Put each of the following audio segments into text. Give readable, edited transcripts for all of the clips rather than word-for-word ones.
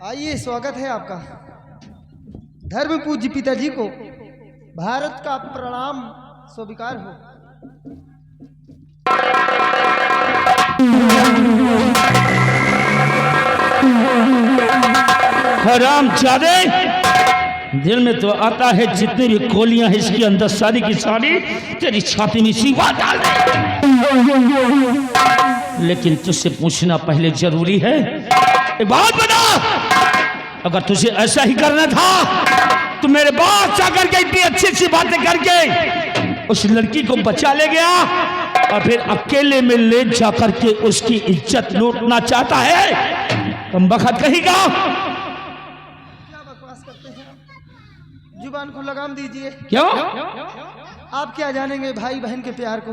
आइए, स्वागत है आपका। धर्म पूज्य पिताजी को भारत का प्रणाम स्वीकार हो। हरामजादे, दिल में तो आता है जितनी भी गोलियां हैं इसकी अंदर सारी की सारी तेरी छाती में सीवा डाल दे, लेकिन तुझसे पूछना पहले जरूरी है। एक बात बता, अगर तुझे ऐसा ही करना था तो मेरे बाप जाकर के इतनी अच्छी अच्छी बातें करके उस लड़की को बचा ले गया और फिर अकेले में ले जाकर के उसकी इज्जत लूटना चाहता है। तुम बखत कहेगा, क्या बकवास करते हैं? जुबान को लगाम दीजिए। क्यों? आप क्या जानेंगे भाई बहन के प्यार को?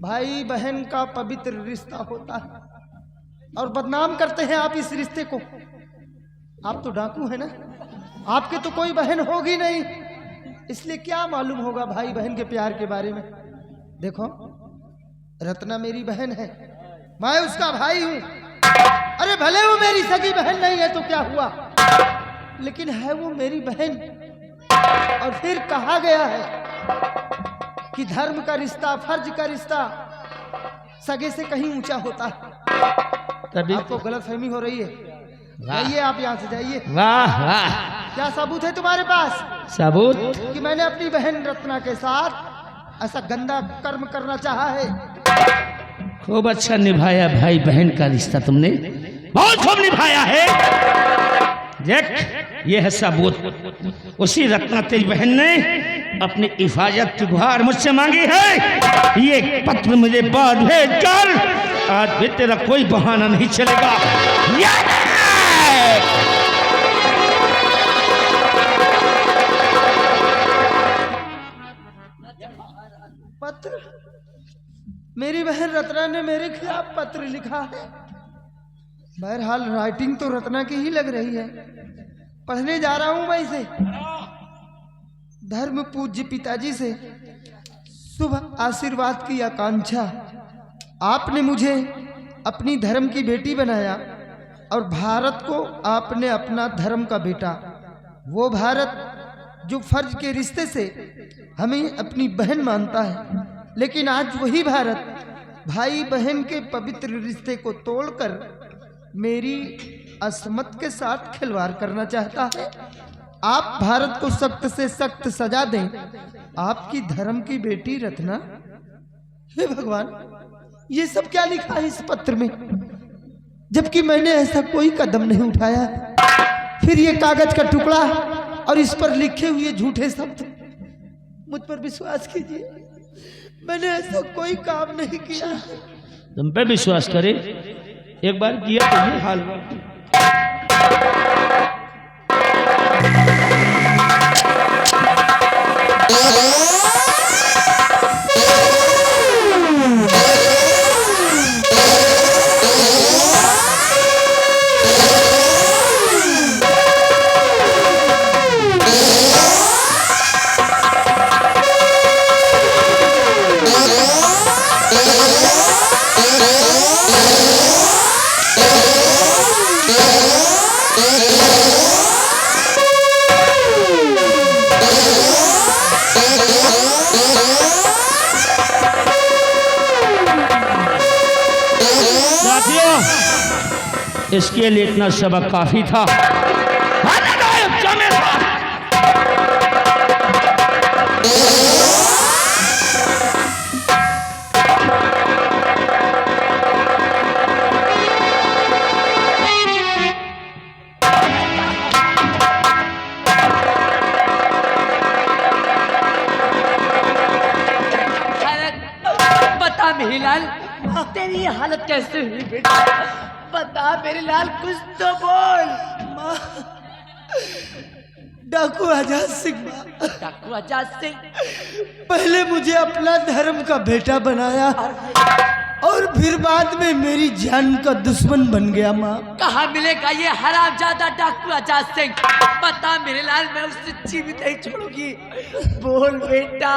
भाई बहन का पवित्र रिश्ता होता है और बदनाम करते हैं आप इस रिश्ते को। आप तो डाकू है ना, आपके तो कोई बहन होगी नहीं, इसलिए क्या मालूम होगा भाई बहन के प्यार के बारे में। देखो, रत्ना मेरी बहन है, मैं उसका भाई हूं। अरे भले वो मेरी सगी बहन नहीं है तो क्या हुआ, लेकिन है वो मेरी बहन। और फिर कहा गया है कि धर्म का रिश्ता, फर्ज का रिश्ता सगे से कहीं ऊंचा होता है। तभी आपको गलतफहमी हो रही है। जाइए, आप यहाँ से जाइए। वाह वाह, क्या सबूत है तुम्हारे पास सबूत कि मैंने अपनी बहन रत्ना के साथ ऐसा गंदा कर्म करना चाहा है? खूब अच्छा निभाया भाई बहन का रिश्ता, तुमने बहुत खूब निभाया है। देख, ये है सबूत। उसी रत्ना तेरी बहन ने अपनी हिफाजत की गुहार मुझसे मांगी है। ये पत्र मुझे बाद भेज कर, आज भी तेरा कोई बहाना नहीं चलेगा। पत्र? मेरी बहन रत्ना ने मेरे खिलाफ पत्र लिखा है। बहरहाल राइटिंग तो रत्ना की ही लग रही है। पढ़ने जा रहा हूं मैं इसे। धर्म पूज्य पिताजी से शुभ आशीर्वाद की आकांक्षा। आपने मुझे अपनी धर्म की बेटी बनाया और भारत को आपने अपना धर्म का बेटा। वो भारत जो फर्ज के रिश्ते से हमें अपनी बहन मानता है, लेकिन आज वही भारत भाई बहन के पवित्र रिश्ते को तोड़कर मेरी असमत के साथ खिलवाड़ करना चाहता है। आप भारत को सख्त से सख्त सजा दें। आपकी धर्म की बेटी रत्ना। हे भगवान, ये सब क्या लिखा है इस पत्र में, जबकि मैंने ऐसा कोई कदम नहीं उठाया। फिर ये कागज का टुकड़ा और इस पर लिखे हुए झूठे शब्द। मुझ पर विश्वास कीजिए, मैंने ऐसा कोई काम नहीं किया। तुम पे विश्वास करे, एक बार किया तो ये हाल हुआ। इसके लिए इतना सबक काफी था। बता मेरी लाल, तेरी ये हालत कैसे हुई बेटा? बता मेरे लाल, कुछ तो बोल। डाकू आजाद सिंह। डाकू आजाद सिंह? पहले मुझे अपना धर्म का बेटा बनाया और फिर बाद में मेरी जान का दुश्मन बन गया। माँ, कहाँ मिलेगा ये हरामजादा डाकू आजाद सिंह? बता मेरे लाल, मैं उसे जीवित नहीं छोड़ूंगी। बोल बेटा।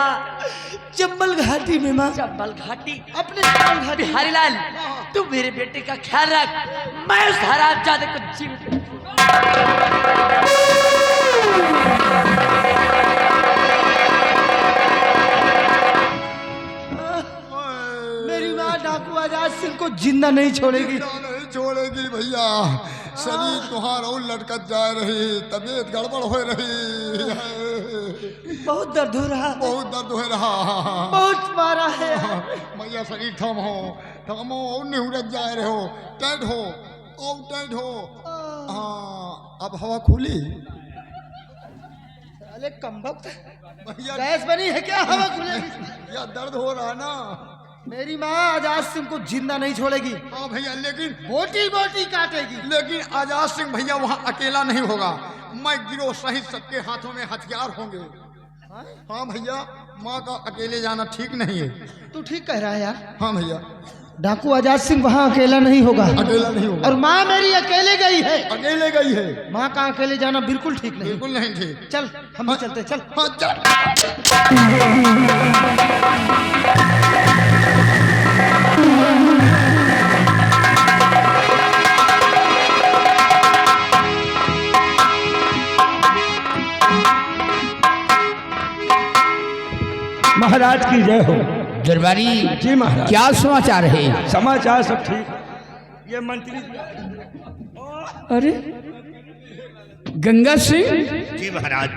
चंबल घाटी में। माँ, चंबल घाटी? अपने चंबल घाटी। बिहारी लाल, तू मेरे बेटे का ख्याल रख, मैं उस हरामजादे को जीवित मेरी माँ डाकू आजाद सिंह को जिंदा नहीं छोड़ेगी। नहीं छोड़ेगी भैया, शरीर तुहारा लटकत जा रही, तबीयत गड़बड़ हो रही, बहुत दर्द हो रहा, बहुत दर्द हो रहा, बहुत मारा है। भैया शरीर थमो थमो, और निहुरत जा रहे हो, टाइट हो और टाइट हो। हाँ अब हवा खुली अरे कम वक्त भैया, गैस बनी है क्या, हवा खुलेगी? या दर्द हो रहा ना। मेरी माँ आजाद सिंह को जिंदा नहीं छोड़ेगी, हाँ भैया, लेकिन बोटी बोटी काटेगी। लेकिन आजाद सिंह भैया वहाँ अकेला नहीं होगा, मैं गिरोह सहित सबके हाथों में हथियार होंगे। हाँ भैया, माँ का अकेले जाना ठीक नहीं है। तू ठीक कह रहा है यार। हाँ भैया, डाकू आजाद सिंह वहाँ अकेला नहीं होगा, अकेला नहीं होगा। और माँ मेरी अकेले गई है, अकेले गई है, माँ का अकेले जाना बिल्कुल ठीक नहीं। बिल्कुल नहीं ठीक। चल हम भी चलते, चल। हाँ चल। महाराज की जय हो। दरबारी जी महाराज। क्या समाचार है? समाचार सब ठीक। ये मंत्री अरे गंगा सिंह, जी महाराज।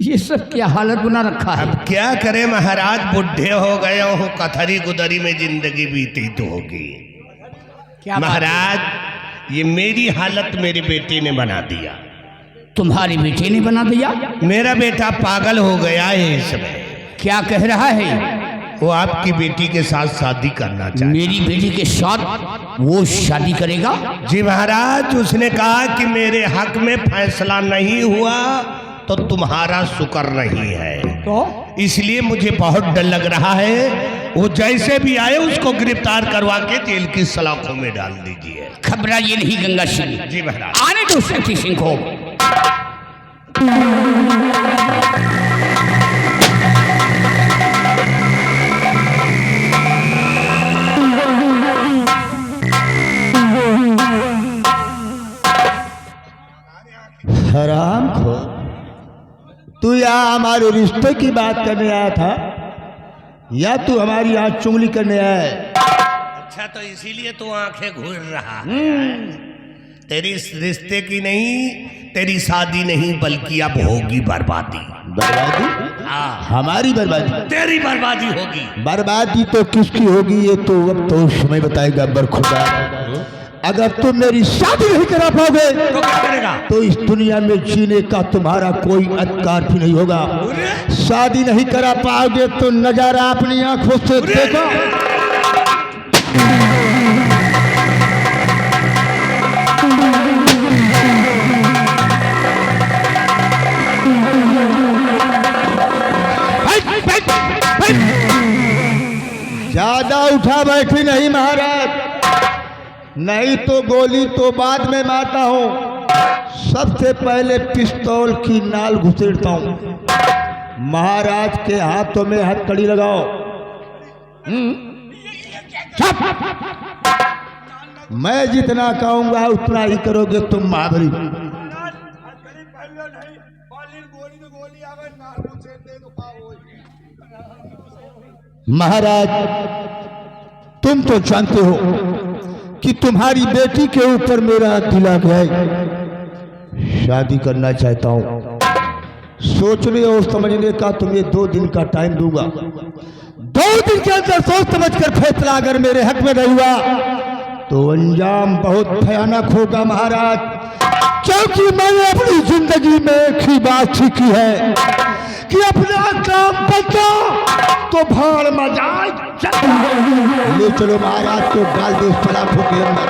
ये सब क्या हालत बना रखा है? अब क्या करें महाराज, बुढ़े हो गए हो, कथरी गुदरी में जिंदगी बीती तो होगी। क्या महाराज, ये मेरी हालत मेरे बेटे ने बना दिया। तुम्हारी बेटी ने बना दिया? मेरा बेटा पागल हो गया है इस समय। क्या कह रहा है? वो आपकी बेटी के साथ शादी करना चाहता। मेरी बेटी के साथ वो शादी करेगा? जी महाराज, उसने कहा कि मेरे हक में फैसला नहीं हुआ तो तुम्हारा शुक्र नहीं है, तो इसलिए मुझे बहुत डर लग रहा है। वो जैसे भी आए उसको गिरफ्तार करवा के जेल की सलाखों में डाल दीजिए। घबराइए नहीं गंगा सिंह। जी महाराज। आने दो शक्ति सिंह को। हराम खो, तू यहाँ हमारे रिश्ते की बात करने आया था या तू हमारी यहाँ चुगली करने आया है? अच्छा, तो इसीलिए तू आंखें घूर रहा है। तेरी इस रिश्ते की नहीं, तेरी शादी नहीं, बल्कि अब होगी बर्बादी। बर्बादी? हाँ, हमारी बर्बादी? तेरी बर्बादी होगी। बर्बादी तो किसकी होगी ये तो वक्त तो समय बताएगा बरखुदा। अगर तुम मेरी शादी नहीं करा पाओगे तो क्या करेगा? तो इस दुनिया में जीने का तुम्हारा कोई अधिकार भी नहीं होगा। शादी नहीं करा पाओगे तो नजारा अपनी आंखों से देखो। ज्यादा उठा बैठी नहीं महाराज, नहीं तो गोली तो बाद में मारता हूँ, सबसे पहले पिस्तौल की नाल घुसेड़ता हूँ। महाराज के हाथों में हथकड़ी लगाओ। मैं जितना कहूंगा उतना ही करोगे तुम महाबली। महाराज, तुम तो जानते हो कि तुम्हारी बेटी के ऊपर मेरा दिल आ गया है। शादी करना चाहता हूं। सोचने और समझने का तुम्हें 2 दिन का टाइम दूंगा। 2 दिन के अंदर सोच समझ कर फैसला अगर मेरे हक में नहीं हुआ तो अंजाम बहुत भयानक होगा महाराज। क्योंकि मैंने अपनी जिंदगी में एक ही बात सीखी है कि अपना काम बचा तो भाड़ में जाए। ले चलो महाराज को डाल दो सलाखों के अंदर।